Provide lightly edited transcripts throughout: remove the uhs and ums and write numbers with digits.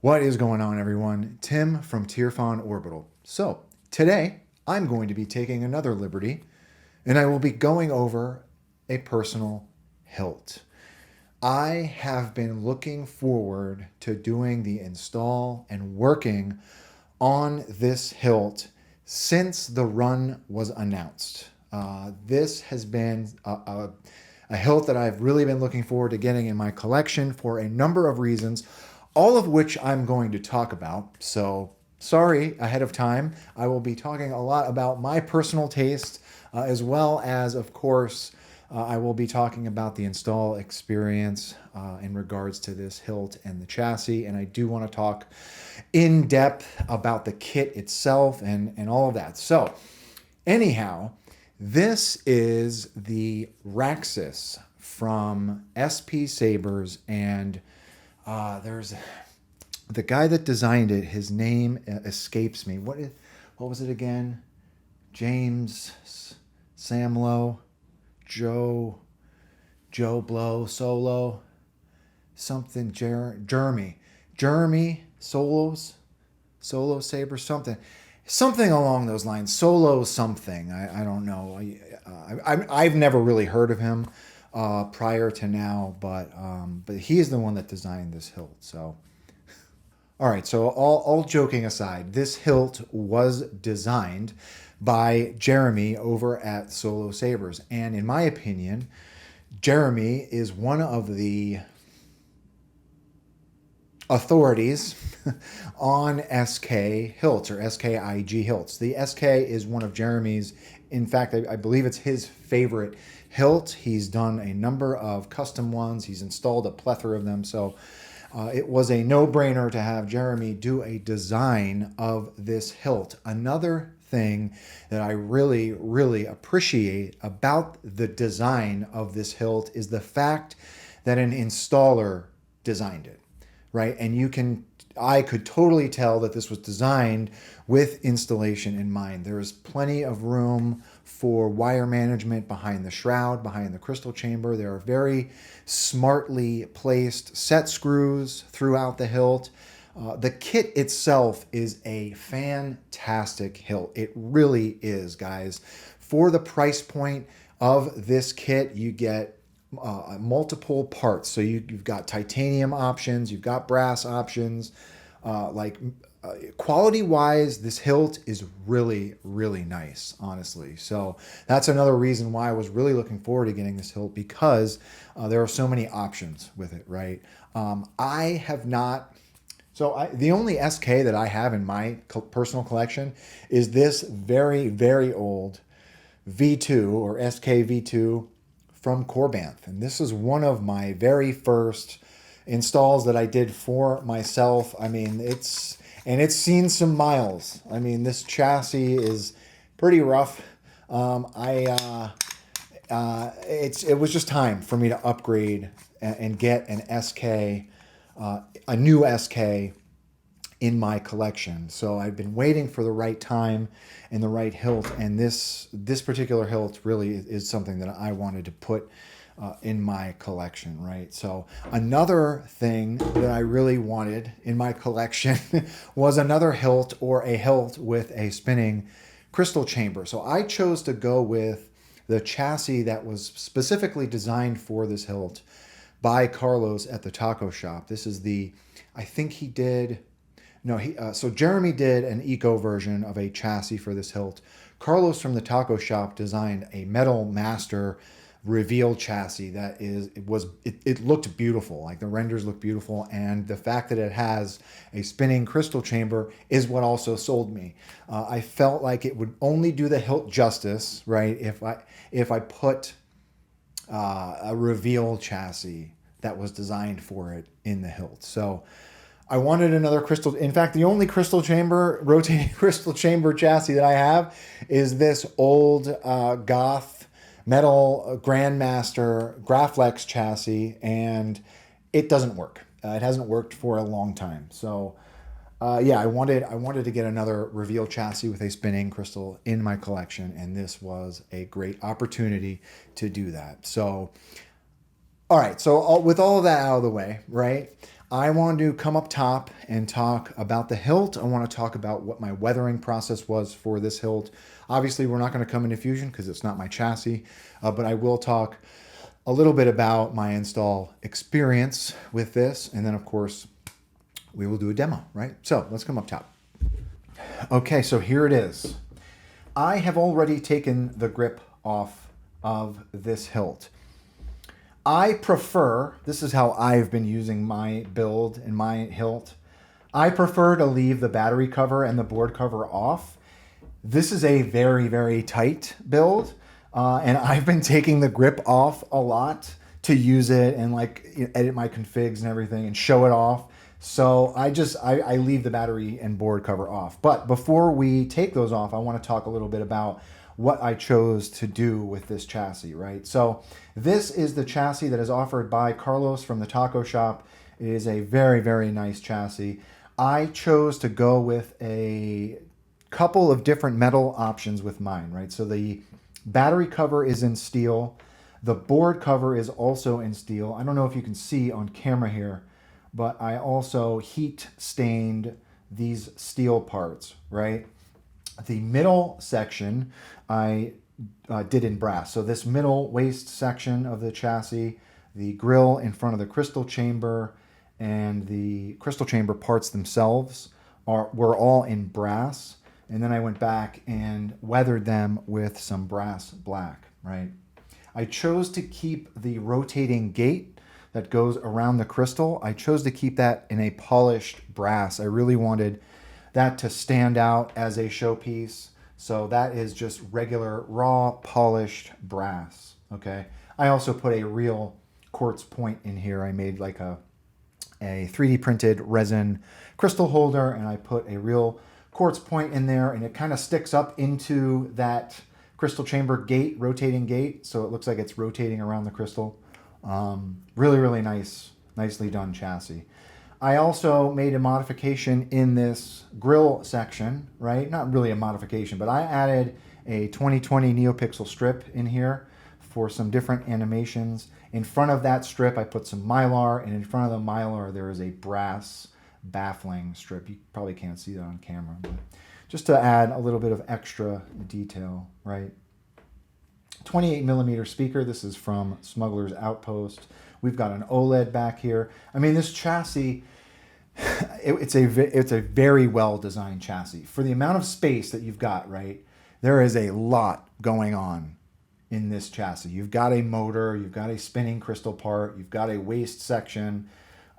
What is going on, everyone? Tim from Tierfon Orbital. So, today I'm going to be taking another liberty and I will be going over a personal hilt. I have been looking forward to doing the install and working on this hilt since the run was announced. This has been a hilt that I've really been looking forward to getting in my collection for a number of reasons, all of which I'm going to talk about. So sorry ahead of time. I will be talking a lot about my personal taste, as well as, of course, I will be talking about the install experience in regards to this hilt and the chassis. And I do want to talk in depth about the kit itself and all of that. So anyhow, this is the Raxus from SP Sabers, and there's the guy that designed it. His name escapes me. What was it again? James Samlo, Joe Blow, Solo, something, Jeremy Solo Saber, something along those lines. Solo something. I don't know. I've never really heard of him prior to now, but he's the one that designed this hilt. So, all right. So all joking aside, this hilt was designed by Jeremy over at Solo Sabers, and in my opinion, Jeremy is one of the authorities on SK hilts, or SKIG hilts. The SK is one of Jeremy's, in fact, I believe it's his favorite hilt. He's done a number of custom ones. He's installed a plethora of them. So it was a no-brainer to have Jeremy do a design of this hilt. Another thing that I really, really appreciate about the design of this hilt is the fact that an installer designed it. Right. And I could totally tell that this was designed with installation in mind. There is plenty of room for wire management behind the shroud, behind the crystal chamber. There are very smartly placed set screws throughout the hilt. The kit itself is a fantastic hilt. It really is, guys. For the price point of this kit, you get multiple parts. So you've got titanium options, you've got brass options. Quality wise, this hilt is really, really nice, honestly. So that's another reason why I was really looking forward to getting this hilt, because there are so many options with it, right? I have not. The only SK that I have in my personal collection is this very, very old V2 or SK V2 from Corbanth. And this is one of my very first installs that I did for myself. I mean, it's seen some miles. I mean, this chassis is pretty rough. It was just time for me to upgrade and get an SK, a new SK in my collection. So I've been waiting for the right time and the right hilt, and this particular hilt really is something that I wanted to put in my collection, right? So another thing that I really wanted in my collection was another hilt, or a hilt with a spinning crystal chamber. So I chose to go with the chassis that was specifically designed for this hilt by Carlos at the taco shop. This is I think he did. No, so Jeremy did an eco version of a chassis for this hilt. Carlos from the taco shop designed a Metal Master reveal chassis that it looked beautiful. Like, the renders look beautiful, and the fact that it has a spinning crystal chamber is what also sold me. I felt like it would only do the hilt justice, right, if I put a reveal chassis that was designed for it in the hilt. So I wanted another crystal. In fact, the only rotating crystal chamber chassis that I have is this old Goth metal Grandmaster Graflex chassis, and it doesn't work. It hasn't worked for a long time. So yeah, I wanted to get another reveal chassis with a spinning crystal in my collection, and this was a great opportunity to do that. So, all right. So with all of that out of the way, right? I want to come up top and talk about the hilt. I want to talk about what my weathering process was for this hilt. Obviously, we're not going to come into diffusion because it's not my chassis, but I will talk a little bit about my install experience with this. And then, of course, we will do a demo, right? So let's come up top. Okay, so here it is. I have already taken the grip off of this hilt. I prefer, this is how I've been using my build and my hilt. I prefer to leave the battery cover and the board cover off. This is a very, very tight build. And I've been taking the grip off a lot to use it and like edit my configs and everything and show it off. So I leave the battery and board cover off. But before we take those off, I want to talk a little bit about what I chose to do with this chassis, right? So this is the chassis that is offered by Carlos from the taco shop. It is a very, very nice chassis. I chose to go with a couple of different metal options with mine, right? So the battery cover is in steel. The board cover is also in steel. I don't know if you can see on camera here, but I also heat stained these steel parts, right? The middle section I did in brass. So this middle waist section of the chassis, the grill in front of the crystal chamber, and the crystal chamber parts themselves were all in brass. And then I went back and weathered them with some brass black, right? I chose to keep the rotating gate that goes around the crystal. I chose to keep that in a polished brass. I really wanted that to stand out as a showpiece. So that is just regular raw polished brass, okay? I also put a real quartz point in here. I made like a 3D printed resin crystal holder, and I put a real quartz point in there, and it kind of sticks up into that crystal chamber gate, rotating gate, so it looks like it's rotating around the crystal. Really, really nice, nicely done chassis. I also made a modification in this grill section, right? Not really a modification, but I added a 2020 NeoPixel strip in here for some different animations. In front of that strip, I put some mylar, and in front of the mylar, there is a brass baffling strip. You probably can't see that on camera, but just to add a little bit of extra detail, right? 28 millimeter speaker. This is from Smuggler's Outpost. We've got an OLED back here. I mean, this chassis, it's a very well designed chassis. For the amount of space that you've got, right, there is a lot going on in this chassis. You've got a motor, you've got a spinning crystal part, you've got a waist section,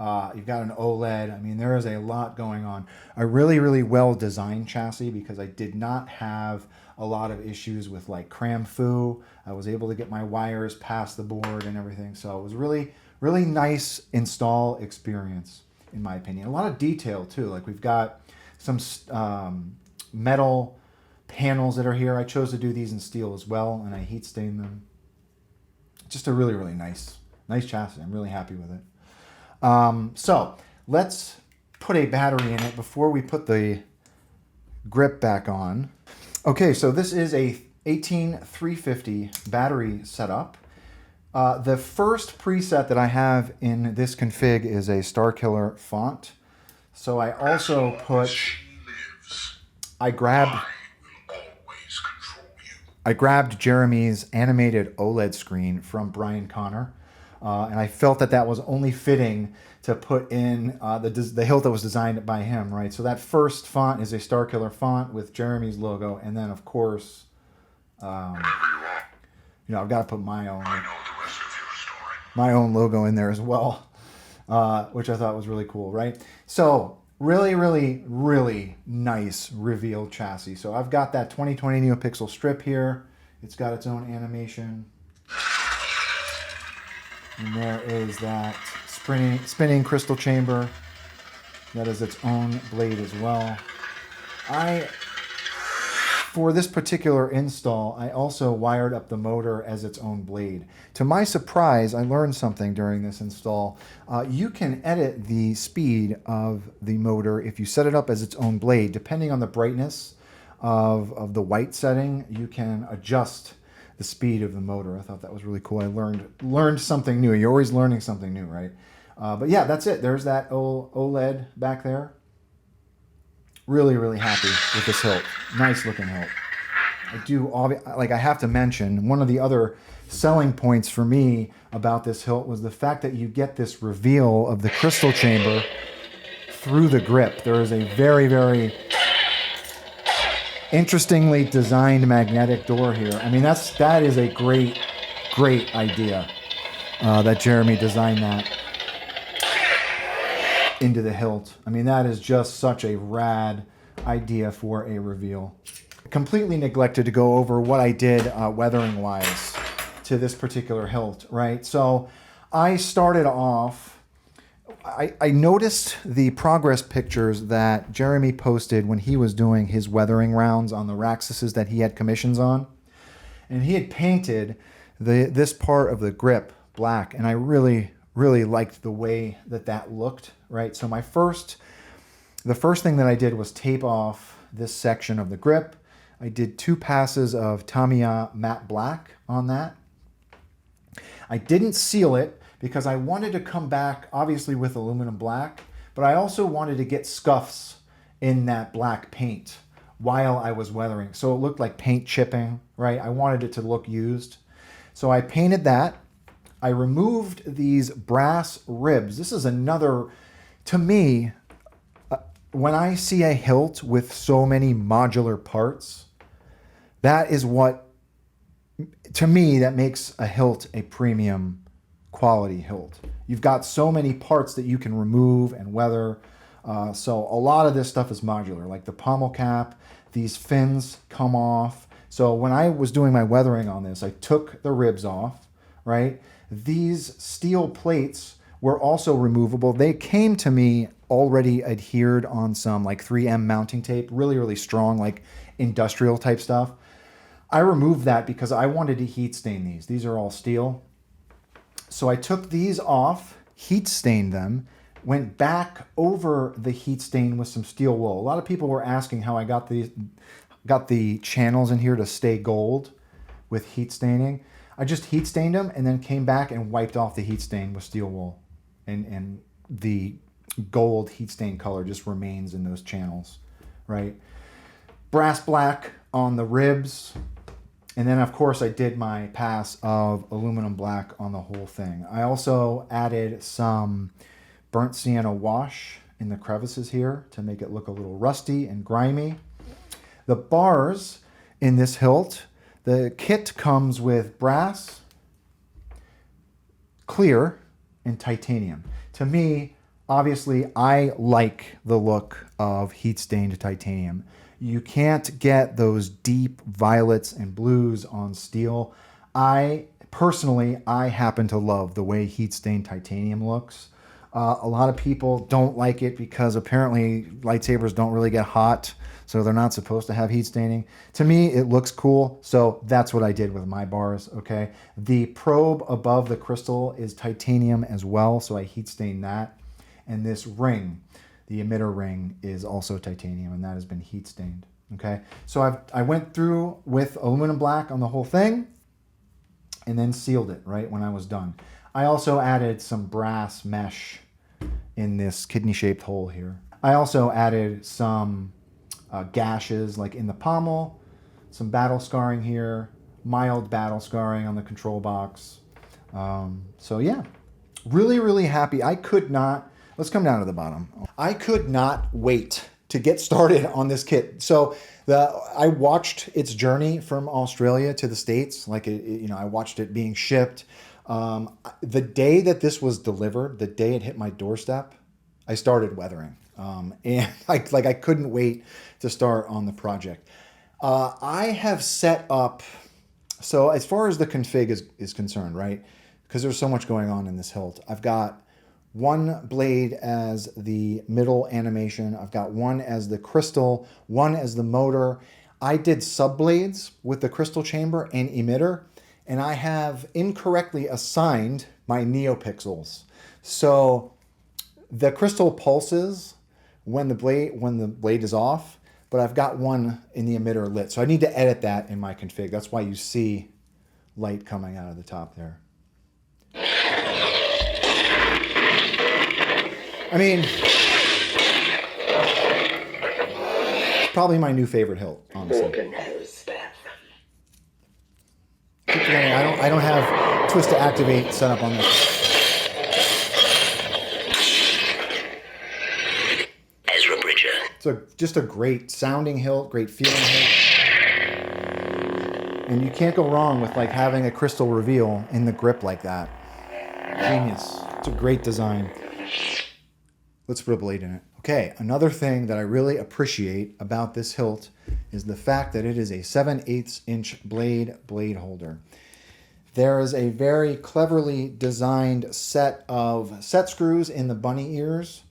you've got an OLED. I mean, there is a lot going on. A really, really well designed chassis because I did not have a lot of issues with like cram-fu. I was able to get my wires past the board and everything. So it was really, really nice install experience, in my opinion. A lot of detail too. Like we've got some metal panels that are here. I chose to do these in steel as well, and I heat stained them. Just a really, really nice chassis. I'm really happy with it. So let's put a battery in it before we put the grip back on. Okay, so this is a 18350 battery setup. The first preset that I have in this config is a Starkiller font. So I also put, I grabbed Jeremy's animated OLED screen from Brian Connor. And I felt that that was only fitting to put in the hilt that was designed by him, right? So that first font is a Starkiller font with Jeremy's logo, and then of course, I've got to put my own logo in there as well, which I thought was really cool, right? So really, really, really nice reveal chassis. So I've got that 2020 NeoPixel strip here. It's got its own animation. And there is that spinning crystal chamber. That is its own blade as well. For this particular install, I also wired up the motor as its own blade. To my surprise, I learned something during this install. You can edit the speed of the motor if you set it up as its own blade. Depending on the brightness of the white setting, you can adjust the speed of the motor. I thought that was really cool. I learned something new. You're always learning something new, right? But yeah, that's it. There's that OLED back there. Really, really happy with this hilt. Nice looking hilt. I have to mention, one of the other selling points for me about this hilt was the fact that you get this reveal of the crystal chamber through the grip. There is a very, very interestingly designed magnetic door here. I mean, that is a great idea that Jeremy designed that into the hilt. I mean, that is just such a rad idea for a reveal. Completely neglected to go over what I did weathering wise to this particular hilt, right? So I started off, I noticed the progress pictures that Jeremy posted when he was doing his weathering rounds on the Raxuses that he had commissions on. And he had painted this part of the grip black, and I really, really liked the way that looked, right? So the first thing that I did was tape off this section of the grip. I did 2 passes of Tamiya matte black on that. I didn't seal it because I wanted to come back, obviously, with aluminum black, but I also wanted to get scuffs in that black paint while I was weathering. So it looked like paint chipping, right? I wanted it to look used. So I painted that. I removed these brass ribs. This is another, to me, when I see a hilt with so many modular parts, that is what, to me, that makes a hilt a premium quality hilt. You've got so many parts that you can remove and weather. So a lot of this stuff is modular, like the pommel cap, these fins come off. So when I was doing my weathering on this, I took the ribs off, right? These steel plates were also removable. They came to me already adhered on some like 3M mounting tape, really, really strong, like industrial type stuff. I removed that because I wanted to heat stain these. These are all steel. So I took these off, heat stained them, went back over the heat stain with some steel wool. A lot of people were asking how I got the channels in here to stay gold with heat staining. I just heat stained them and then came back and wiped off the heat stain with steel wool. And the gold heat stain color just remains in those channels, right? Brass black on the ribs. And then, of course, I did my pass of aluminum black on the whole thing. I also added some burnt sienna wash in the crevices here to make it look a little rusty and grimy. The bars in this hilt, the kit comes with brass, clear, and titanium. To me, obviously, I like the look of heat-stained titanium. You can't get those deep violets and blues on steel. Personally, I happen to love the way heat-stained titanium looks. A lot of people don't like it because apparently lightsabers don't really get hot, so they're not supposed to have heat staining. To me, it looks cool, so that's what I did with my bars, okay? The probe above the crystal is titanium as well, so I heat stained that. And this ring, the emitter ring, is also titanium, and that has been heat stained, okay? So I went through with aluminum black on the whole thing and then sealed it, right, when I was done. I also added some brass mesh in this kidney-shaped hole here. I also added some gashes, like in the pommel, some battle scarring here, mild battle scarring on the control box. So yeah, really, really happy. Let's come down to the bottom. I could not wait to get started on this kit. So I watched its journey from Australia to the States. I watched it being shipped. The day that this was delivered, the day it hit my doorstep, I started weathering. And I couldn't wait to start on the project. I have set up, so as far as the config is concerned, right? Because there's so much going on in this hilt. I've got one blade as the middle animation. I've got one as the crystal, one as the motor. I did sub blades with the crystal chamber and emitter, and I have incorrectly assigned my neopixels. So the crystal pulses when the blade is off, but I've got one in the emitter lit. So I need to edit that in my config. That's why you see light coming out of the top there. I mean, it's probably my new favorite hilt, honestly. Keep forgetting, I don't have twist to activate set up on this. It's just a great sounding hilt, great feeling hilt. And you can't go wrong with like having a crystal reveal in the grip like that. Genius. It's a great design. Let's put a blade in it. Okay, another thing that I really appreciate about this hilt is the fact that it is a 7/8 inch blade holder. There is a very cleverly designed set of set screws in the bunny ears.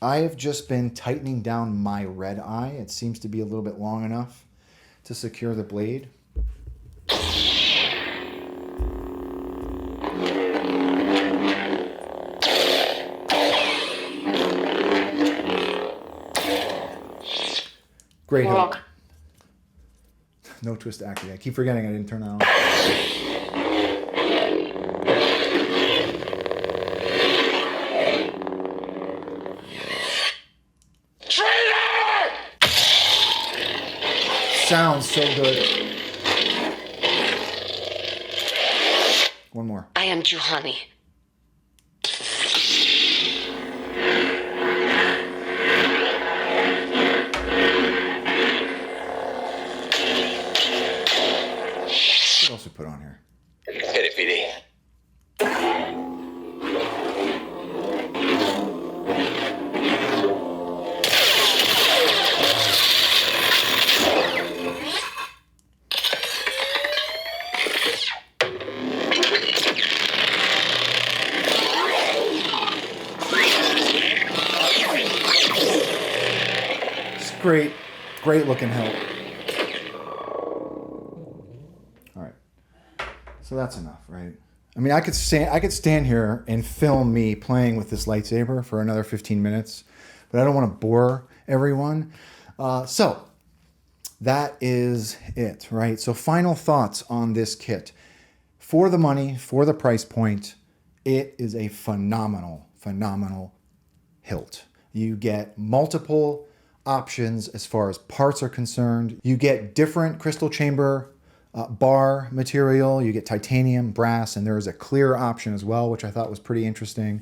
I have just been tightening down my red eye. It seems to be a little bit long enough to secure the blade. Great hook. No twist to activate. I keep forgetting I didn't turn that on. Sounds so good. One more. I am Juhani. What else we put on here? Hit it, PD. Great looking hilt. All right, so that's enough, right? I mean, I could stand here and film me playing with this lightsaber for another 15 minutes, but I don't want to bore everyone. So that is it, right? So final thoughts on this kit. For the money, for the price point, it is a phenomenal hilt. You get multiple options as far as parts are concerned. You get different crystal chamber bar material. You get titanium, brass, and there is a clear option as well, which I thought was pretty interesting.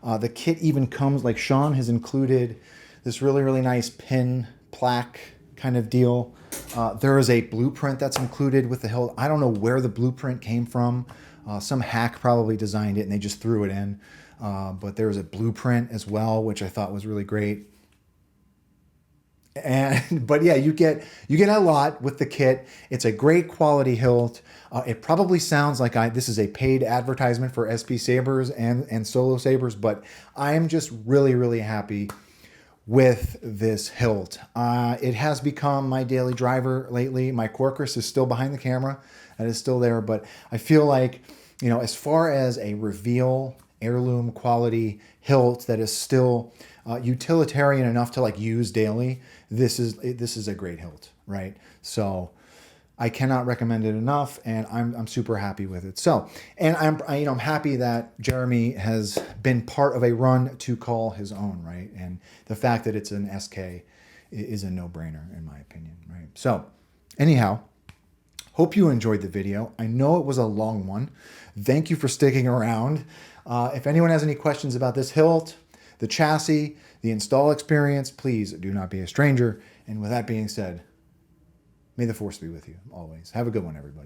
The kit even comes, like Sean has included this really nice pin plaque kind of deal. There is a blueprint that's included with the hilt. I don't know where the blueprint came from. Some hack probably designed it and they just threw it in. But there's a blueprint as well, which I thought was really great. But yeah, you get a lot with the kit. It's a great quality hilt. It probably sounds like this is a paid advertisement for SP Sabers and Solo Sabers, but I am just really happy with this hilt. It has become my daily driver lately. My Quartz is still behind the camera. That is still there, but I feel like, you know, as far as a reveal heirloom quality hilt that is still utilitarian enough to like use daily, this is a great hilt, right? So I cannot recommend it enough, and I'm super happy with it. So, and I'm happy that Jeremy has been part of a run to call his own, right? And the fact that it's an SK is a no-brainer in my opinion, right? So, anyhow, hope you enjoyed the video. I know it was a long one. Thank you for sticking around. If anyone has any questions about this hilt, the chassis, the install experience, please do not be a stranger. And with that being said, may the force be with you always. Have a good one, everybody.